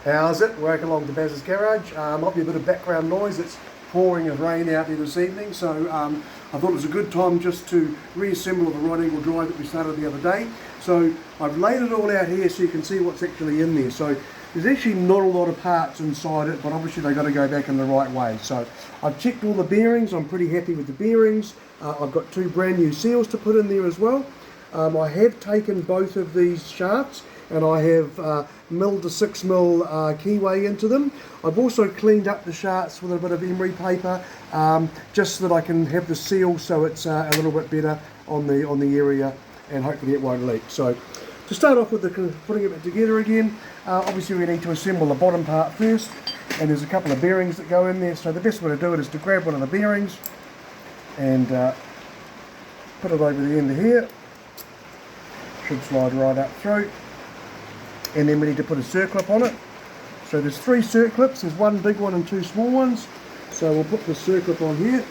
How's it? Work along to Baz's garage. Might be a bit of background noise. It's pouring with rain out here this evening, so I thought it was a good time just to reassemble the right angle drive that we started the other day. So I've laid it all out here so you can see what's actually in there. So there's actually not a lot of parts inside it, but obviously they've got to go back in the right way. So I've checked all the bearings. I'm pretty happy with the bearings. I've got two brand new seals to put in there as well. I have taken both of these shafts and I have milled a 6mm keyway into them. I've also cleaned up the shafts with a bit of emery paper, just so that I can have the seal so it's a little bit better on the area, and hopefully it won't leak. So to start off with putting it together again, obviously we need to assemble the bottom part first, and there's a couple of bearings that go in there. So the best way to do it is to grab one of the bearings and put it over the end of here. Should slide right up through. And then we need to put a circlip on it. So there's 3 circlips, there's one big one and 2 small ones. So we'll put the circlip on here.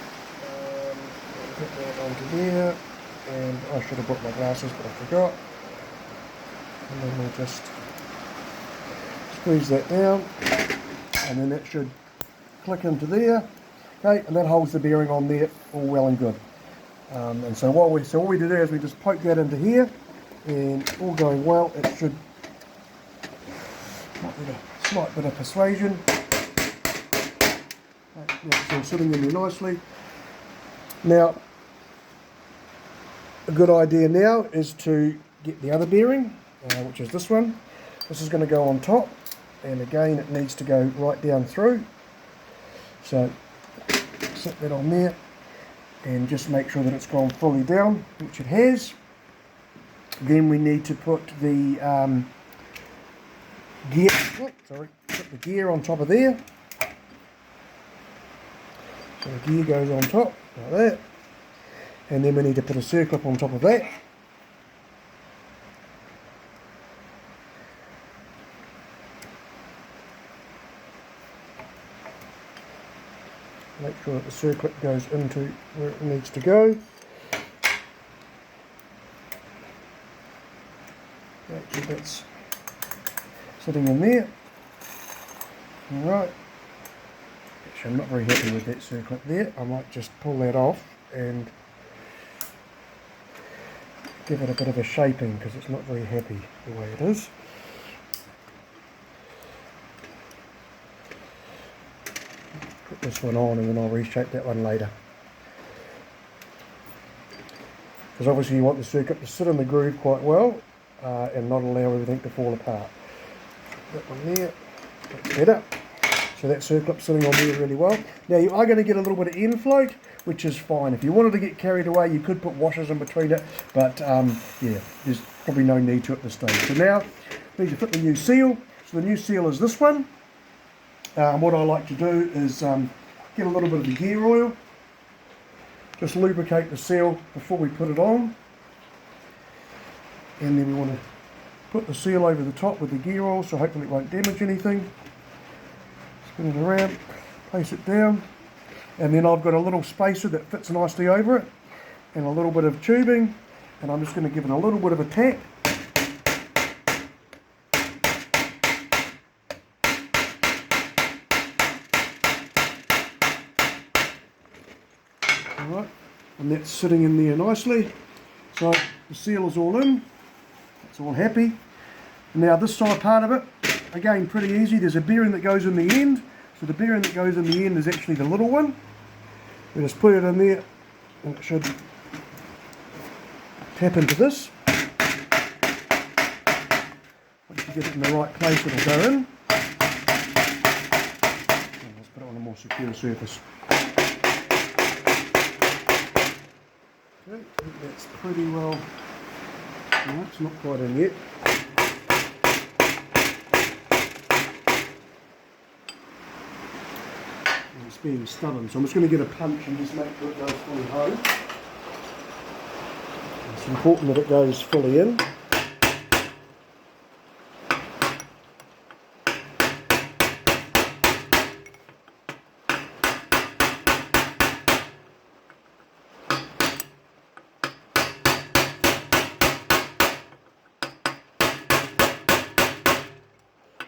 Put that onto here. And I should have brought my glasses, but I forgot. And then we'll just squeeze that down. And then that should click into there. Okay, and that holds the bearing on there, all well and good. And so all we do there is we just poke that into here, and all going well, it should. Might need a slight bit of persuasion. It's all sitting in there nicely. Now, a good idea now is to get the other bearing, which is this one. This is going to go on top, and again it needs to go right down through. So set that on there, and just make sure that it's gone fully down, which it has. Then we need to put the put the gear on top of there. So the gear goes on top, like that. And then we need to put a circlip on top of that. Make sure that the circlip goes into where it needs to go. Actually, that's sitting in there. Alright. Actually, I'm not very happy with that circlip there. I might just pull that off and give it a bit of a shaping, because it's not very happy the way it is. Put this one on and then I'll reshape that one later. Because obviously you want the circuit to sit in the groove quite well and not allow everything to fall apart. That one there, that's better. So that circlip's sitting on there really well. Now you are going to get a little bit of end float, which is fine. If you wanted to get carried away, you could put washers in between it, but yeah, there's probably no need to at this stage. So now we need to put the new seal. So the new seal is this one. What I like to do is get a little bit of the gear oil, just lubricate the seal before we put it on, and then we want to put the seal over the top with the gear oil, so hopefully it won't damage anything. Spin it around, place it down, and then I've got a little spacer that fits nicely over it, and a little bit of tubing, and I'm just going to give it a little bit of a tap. Alright, and that's sitting in there nicely. So the seal is all in, it's all happy. Now this side part of it, again pretty easy. There's a bearing that goes in the end, so the bearing that goes in the end is actually the little one. We just put it in there and it should tap into this. Once you get it in the right place, it'll go in. And let's put it on a more secure surface. Okay, I think that's pretty well. No, it's not quite in yet. And it's being stubborn, so I'm just going to get a punch and just make sure it goes fully home. It's important that it goes fully in.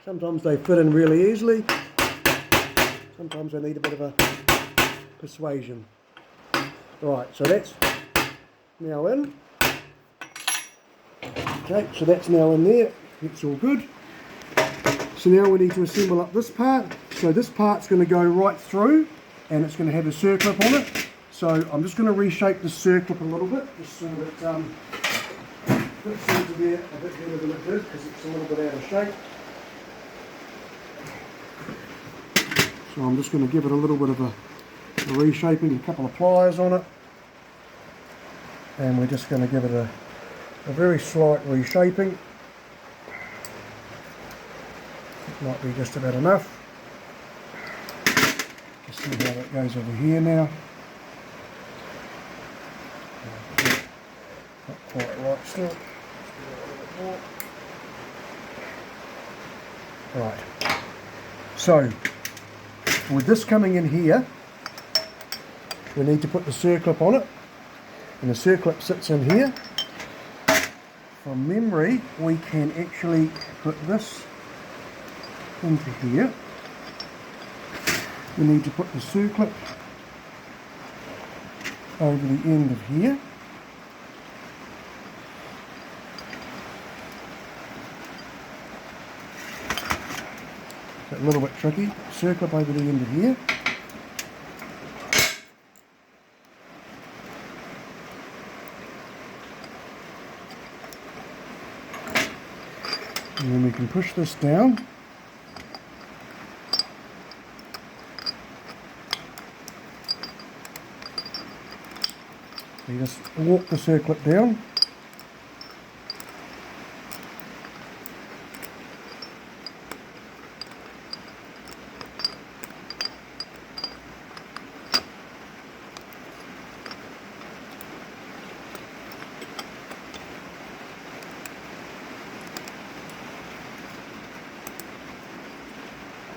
So Sometimes they fit in really easily, sometimes they need a bit of a persuasion. Right, so that's now in. Okay, so that's now in there, it's all good. So now we need to assemble up this part. So this part's going to go right through and it's going to have a circlip on it. So I'm just going to reshape the circlip a little bit, just so that it seems to be a bit better than it did, because it's a little bit out of shape. So I'm just going to give it a little bit of a reshaping, a couple of pliers on it. And we're just going to give it a very slight reshaping. It might be just about enough. Just see how that goes over here now. Not quite right still. Right. So, with this coming in here, we need to put the circlip on it. And the circlip sits in here. From memory, we can actually put this into here. We need to put the circlip over the end of here. It's a little bit tricky. Circlip over the end of here. And then we can push this down. So you just walk the circlip down.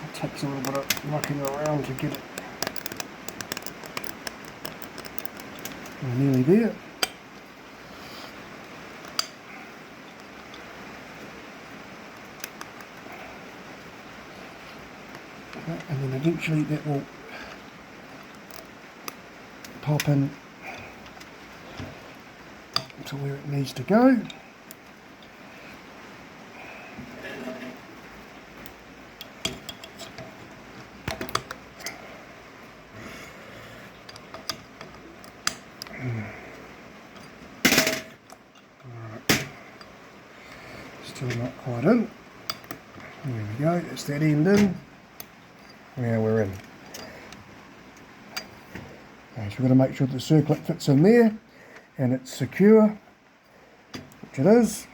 It takes a little bit of mucking around to get it. We're nearly there. Okay, and then eventually that will pop in to where it needs to go. Still not quite in. There we go, that's that end in. Now we're in. Okay, so we've got to make sure that the circlip fits in there and it's secure, which it is.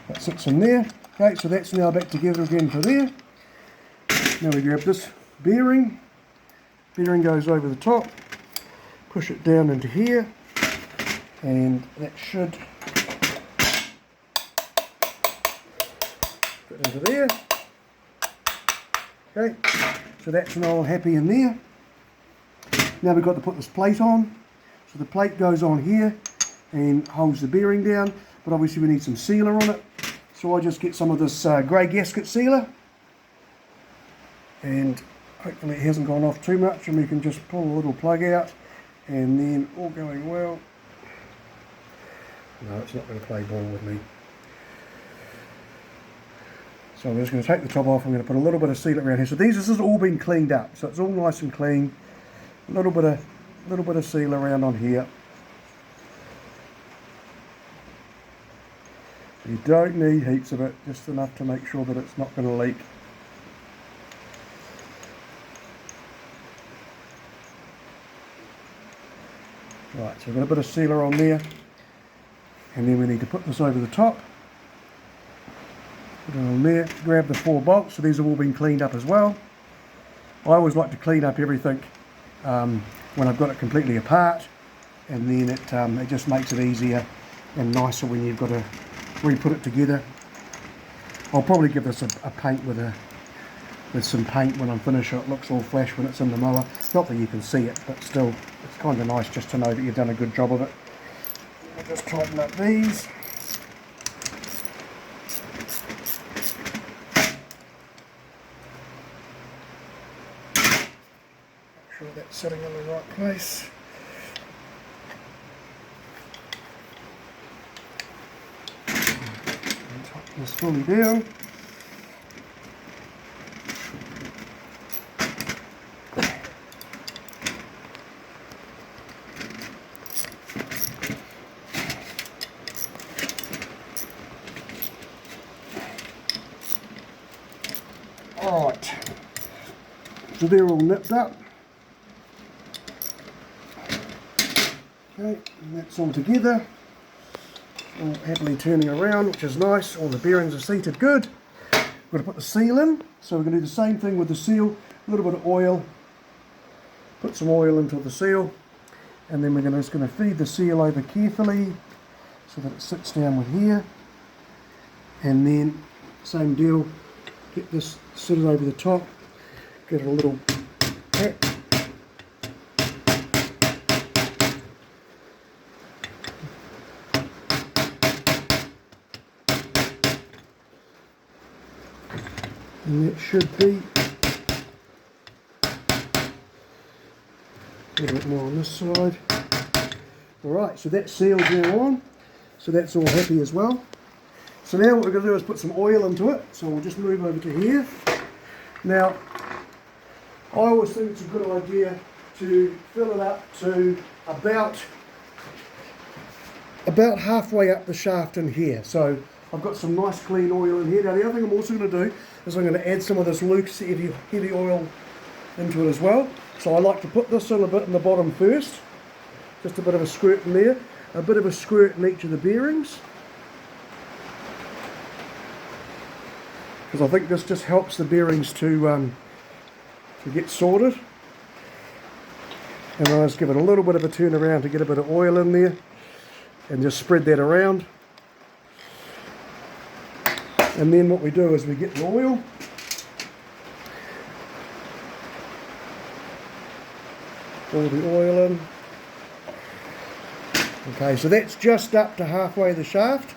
That sits in there. Okay, so that's now back together again for there. Now we grab this bearing. Bearing goes over the top. Push it down into here, and that should fit into there. Okay, so that's all happy in there. Now we've got to put this plate on. So the plate goes on here and holds the bearing down, but obviously we need some sealer on it. So I just get some of this grey gasket sealer, and hopefully it hasn't gone off too much, and we can just pull a little plug out. And then, all going well, no, it's not going to play ball with me. So I'm just going to take the top off. I'm going to put a little bit of sealant around here. So this has all been cleaned up, so it's all nice and clean. A little bit of seal around on here. You don't need heaps of it, just enough to make sure that it's not going to leak. Right, so we've got a bit of sealer on there, and then we need to put this over the top. Put it on there, grab the 4 bolts, so these have all been cleaned up as well. I always like to clean up everything when I've got it completely apart, and then it just makes it easier and nicer when you've got to re-put it together. I'll probably give this a paint with some paint when I'm finished, so it looks all flash when it's in the mower. Not that you can see it, but still, it's kind of nice just to know that you've done a good job of it. I'll just tighten up these. sure that's sitting in the right place. And tighten this fully down. Alright, so they're all nipped up. Okay, and that's all together. All happily turning around, which is nice. All the bearings are seated good. We're going to put the seal in, so we're going to do the same thing with the seal. A little bit of oil, put some oil into the seal, and then we're just going to feed the seal over carefully so that it sits down with here. And then, same deal, get this sit it over the top, give it a little pat. And that should be a little bit more on this side. Alright, so that seal's now on, so that's all happy as well. So now what we're going to do is put some oil into it, so we'll just move over to here. Now, I always think it's a good idea to fill it up to about halfway up the shaft in here. So I've got some nice clean oil in here. Now the other thing I'm also going to do is I'm going to add some of this loose heavy oil into it as well. So I like to put this in a bit in the bottom first, just a bit of a squirt in there, a bit of a squirt in each of the bearings. Because I think this just helps the bearings to get sorted. And I'll just give it a little bit of a turn around to get a bit of oil in there and just spread that around. And then what we do is we get the oil, pour the oil in. Okay, so that's just up to halfway the shaft.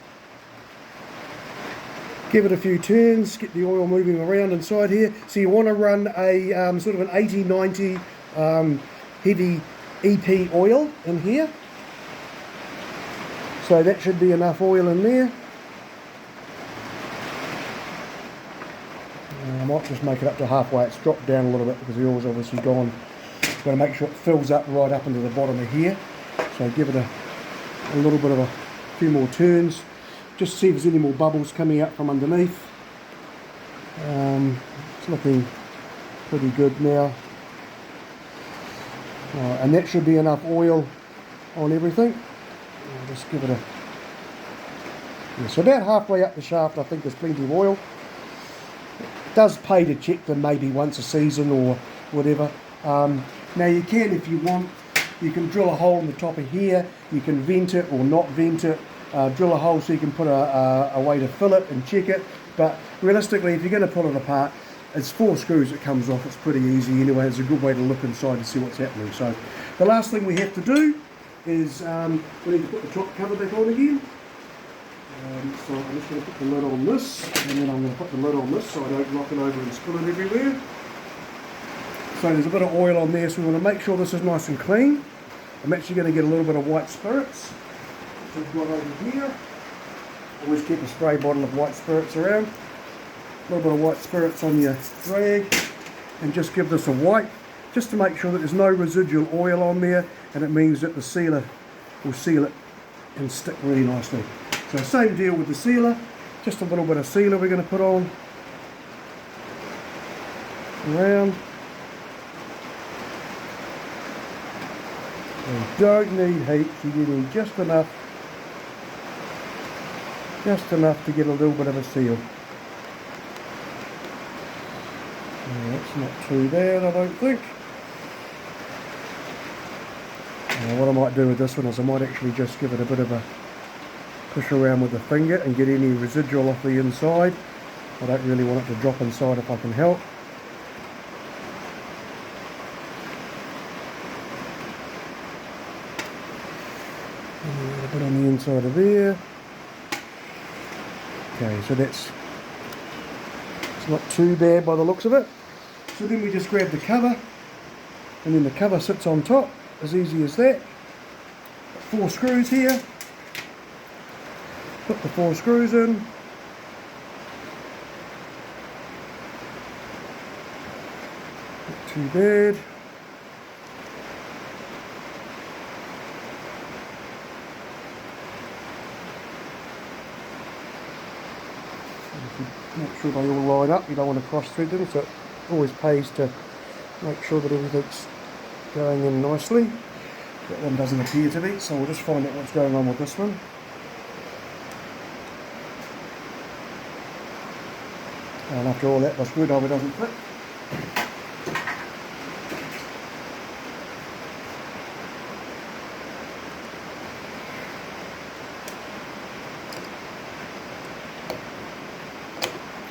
Give it a few turns, get the oil moving around inside here. So you want to run a sort of an 80-90 heavy EP oil in here. So that should be enough oil in there. I might just make it up to halfway. It's dropped down a little bit because the oil's obviously gone. Got to make sure it fills up right up into the bottom of here. So give it a little bit of a few more turns. Just see if there's any more bubbles coming up from underneath. It's looking pretty good now. And that should be enough oil on everything. I'll just give it so about halfway up the shaft I think there's plenty of oil. It does pay to check them maybe once a season or whatever. Now you can, if you want, you can drill a hole in the top of here. You can vent it or not vent it. Drill a hole so you can put a way to fill it and check it, but realistically if you're going to pull it apart, it's 4 screws that comes off. It's pretty easy anyway. It's a good way to look inside to see what's happening. So the last thing we have to do is we need to put the top cover back on again. So I'm just going to put the lid on this, and then I'm going to put the lid on this so I don't knock it over and spill it everywhere. So there's a bit of oil on there, so we want to make sure this is nice and clean. I'm actually going to get a little bit of white spirits. We've got over here. Always keep a spray bottle of white spirits around. A little bit of white spirits on your rag, and just give this a wipe, just to make sure that there's no residual oil on there, and it means that the sealer will seal it and stick really nicely. So same deal with the sealer, just a little bit of sealer we're going to put on around. You don't need heaps, you need just enough to get a little bit of a seal. That's not too bad, I don't think. What I might do with this one is I might actually just give it a bit of a push around with the finger and get any residual off the inside. I don't really want it to drop inside if I can help. And a bit on the inside of there. Okay, so it's not too bad by the looks of it. So then we just grab the cover and then the cover sits on top, as easy as that. 4 screws here, put the 4 screws in, not too bad. Make sure they all line up, you don't want to cross thread them, so it always pays to make sure that everything's going in nicely. That one doesn't appear to be, so we'll just find out what's going on with this one. And after all that, the screwdriver doesn't fit.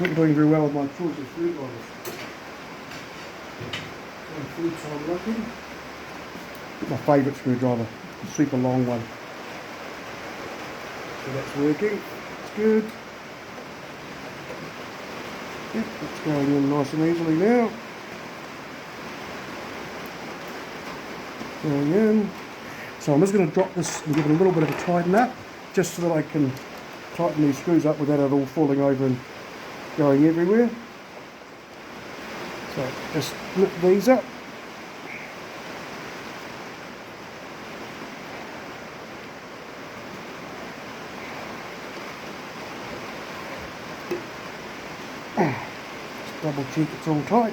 Not doing very well with my choice of screwdrivers. Full-time lucky. My favourite screwdriver, the super long one. So that's working, it's good. Yep, it's going in nice and easily now. Going in. So I'm just going to drop this and give it a little bit of a tighten up, just so that I can tighten these screws up without it all falling over and going everywhere. So just lift these up. Just double check it's all tight.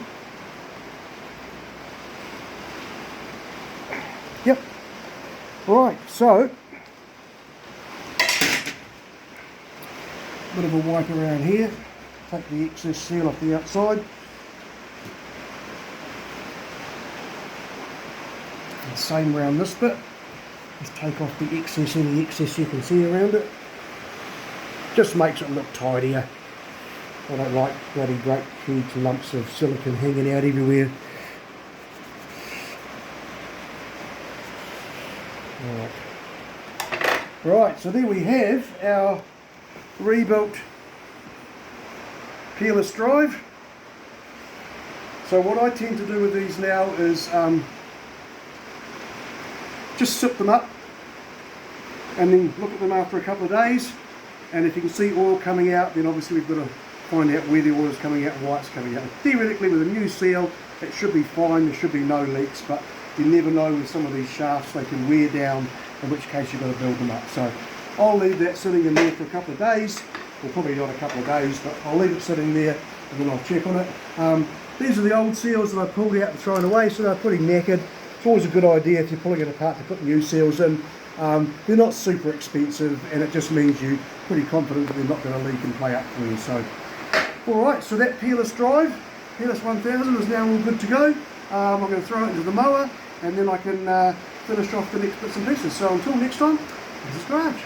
Yep. Right, so bit of a wipe around here. Take the excess seal off the outside. And same around this bit. Just take off the excess, any excess you can see around it. Just makes it look tidier. I don't like bloody great huge lumps of silicone hanging out everywhere. Right, so there we have our rebuilt peerless drive. So what I tend to do with these now is just sit them up and then look at them after a couple of days, and if you can see oil coming out, then obviously we've got to find out where the oil is coming out and why it's coming out. Theoretically with a new seal it should be fine, there should be no leaks, but you never know with some of these shafts, they can wear down, in which case you've got to build them up. So I'll leave that sitting in there for a couple of days, well probably not a couple of days, but I'll leave it sitting there and then I'll check on it. These are the old seals that I pulled out and thrown away, so they're pretty knackered. It's always a good idea if you're pulling it apart to put new seals in. They're not super expensive, and it just means you're pretty confident that they're not going to leak and play up for you. So, alright, so that peerless drive, peerless 1000 is now all good to go. I'm going to throw it into the mower, and then I can finish off the next bits and pieces. So until next time, this is Garage.